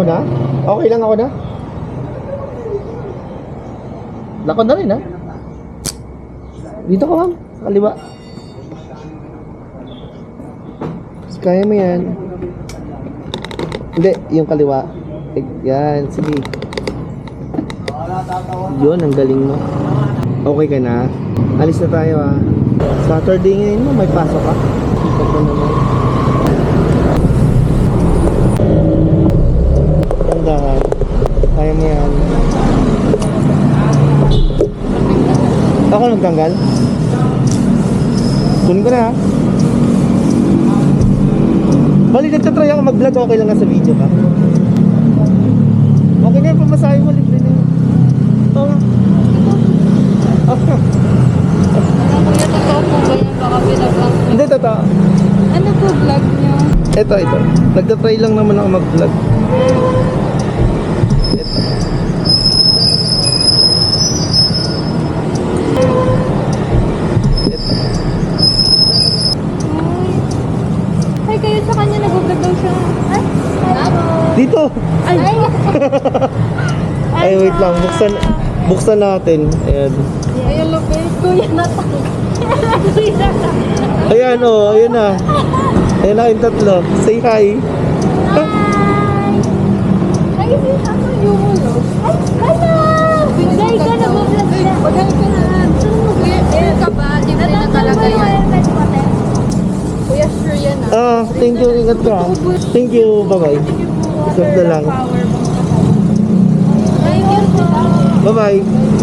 Ako na? Okay lang ako na? Lakon na rin ha? Dito ka ma'am, sa kaliwa. Kaya mo yan. Hindi, yung kaliwa. Yan, sige. Yun, ang galing mo. Okay ka na? Alis na tayo ha. Saturday ngayon mo, may pasok ka? Ikaw pa naman. Tandahan. Kaya mo yan. Ako nagtanggal? Kunin ko na ha. Bali, nagtatry ako mag-vlog. Okay lang nga sa video ka. Okay na yung pamasahe mo. Libre na yun. Oo nga. Kuya, totoo po ba yan? Baka pinag-vlog niyo. Hindi, totoo. Ano po vlog niyo? Ito. Nagtatry lang naman ako mag-vlog. Ito. Ay, kayo sa kanya nag-vlog daw siya. Ay, Dito! ay, Ay, wait lang. Buksan natin. Ayan. Ayun, Lopez. Kuya, natanggal. Ayan, oh. Ayan na. Ayan na yung tatlo. Say hi. Ay, ako yung ulo. Ay, hala! Bigay ka na ba? Bagay ka na. Kuya ka ba? Libre na talaga yan. Kuya, sure yan ah. Ah, thank you. Ingat ka. Thank you. Bye-bye. Isap na lang. Thank you po. Bye-bye.